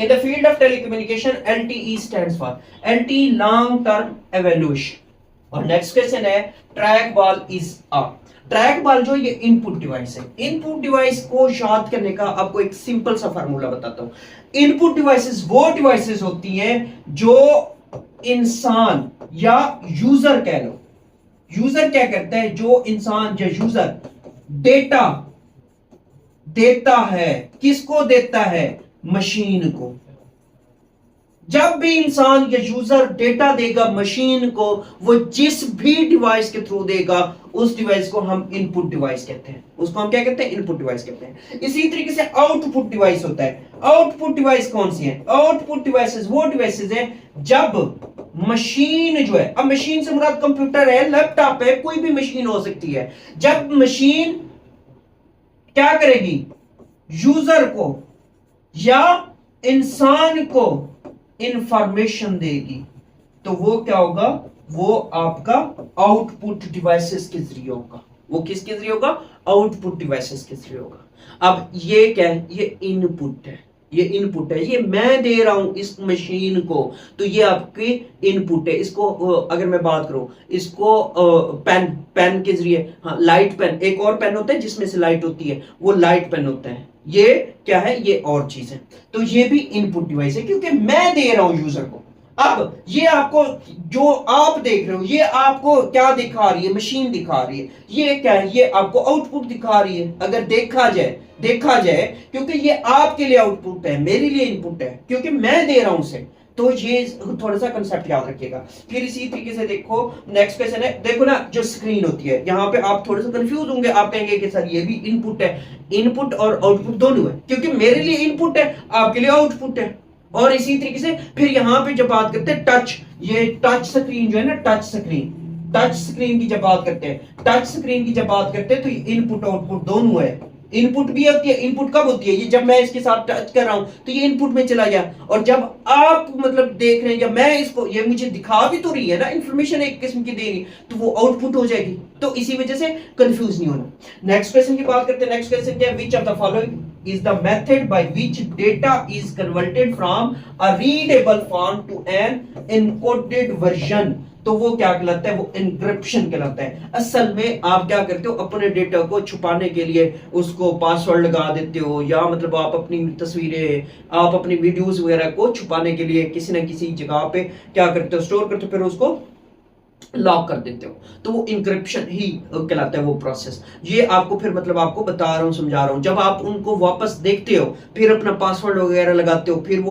In the field of telecommunication, LTE stands for LTE long term evaluation. और next question है track ball is a track ball जो ये input device है। Input device को याद करने का आपको एक सिंपल सा फार्मूला बताता हूं। इनपुट डिवाइसेस वो डिवाइसेस होती हैं जो इंसान या यूजर कह लो, यूजर क्या करता है, जो इंसान या यूजर डेटा देता है, किसको देता है, मशीन को। जब भी इंसान या यूजर डेटा देगा मशीन को, वो जिस भी डिवाइस के थ्रू देगा उस डिवाइस को हम इनपुट डिवाइस कहते हैं। उसको हम क्या कहते हैं, इनपुट डिवाइस कहते हैं। इसी तरीके से आउटपुट डिवाइस होता है। आउटपुट डिवाइस कौन सी है, आउटपुट डिवाइसेस वो डिवाइसेस हैं जब मशीन जो है, अब मशीन से मुराद कंप्यूटर है, लैपटॉप है, कोई भी मशीन हो सकती है। जब मशीन क्या करेगी, यूजर को या इंसान को इंफॉर्मेशन देगी, तो वो क्या होगा, वो आपका आउटपुट डिवाइसेस के जरिए होगा। वो किसके जरिए होगा, आउटपुट डिवाइसेस के जरिए होगा। अब ये क्या है, ये इनपुट है, ये इनपुट है, ये मैं दे रहा हूं इस मशीन को, तो ये आपकी इनपुट है। इसको अगर मैं बात करूं, इसको पेन के जरिए, हाँ लाइट पेन, एक और पेन होता है जिसमें से लाइट होती है, वो लाइट पेन होता है। ये क्या है, ये और चीज है। तो ये भी इनपुट डिवाइस है क्योंकि मैं दे रहा हूं यूजर को। अब ये आपको जो आप देख रहे हो, ये आपको क्या दिखा रही है, मशीन दिखा रही है। ये क्या है, ये आपको आउटपुट दिखा रही है। अगर देखा जाए क्योंकि ये आपके लिए आउटपुट है, मेरे लिए इनपुट है, क्योंकि मैं दे रहा हूं उसे। तो ये थोड़ा सा कंसेप्ट याद रखिएगा। फिर इसी तरीके से देखो नेक्स्ट क्वेश्चन है, देखो ना जो स्क्रीन होती है, यहां पे आप थोड़े से कंफ्यूज होंगे, आप कहेंगे कि सर ये भी इनपुट है। इनपुट और आउटपुट दोनों है, क्योंकि मेरे लिए इनपुट है, आपके लिए आउटपुट है। और इसी तरीके से फिर यहां पे जब बात करते हैं टच, ये टच स्क्रीन जो है ना, टच स्क्रीन की जब बात करते हैं, टच स्क्रीन की जब बात करते हैं, तो इनपुट आउटपुट दोनों है। इनपुट भी होती है, इनपुट कब होती है, ये जब मैं इसके साथ टच कर रहा हूं तो ये इनपुट में चला गया। और जब आप मतलब देख रहे हैं, जब मैं इसको, ये मुझे दिखा भी तो रही है ना, इंफॉर्मेशन एक किस्म की दे रही, तो वो आउटपुट हो जाएगी। तो इसी वजह से कंफ्यूज नहीं होना। नेक्स्ट क्वेश्चन की बात करते हैं। नेक्स्ट क्वेश्चन क्या है, which of the following is the method by which data is converted from a readable form to an encoded version. तो वो क्या कहलाता है, वो एन्क्रिप्शन कहलाता है। असल में आप क्या करते हो, अपने डेटा को छुपाने के लिए उसको पासवर्ड लगा देते हो, या मतलब आप अपनी तस्वीरें, आप अपनी वीडियोस वगैरह को छुपाने के लिए किसी ना किसी जगह पे क्या करते हो, स्टोर करते हो, फिर उसको लॉक कर देते हो। तो वो इंक्रिप्शन ही कहलाता है वो प्रोसेस। ये आपको फिर मतलब आपको बता रहा हूं, समझा रहा हूं। जब आप उनको वापस देखते हो, फिर अपना पासवर्ड वगैरह लगाते हो, फिर वो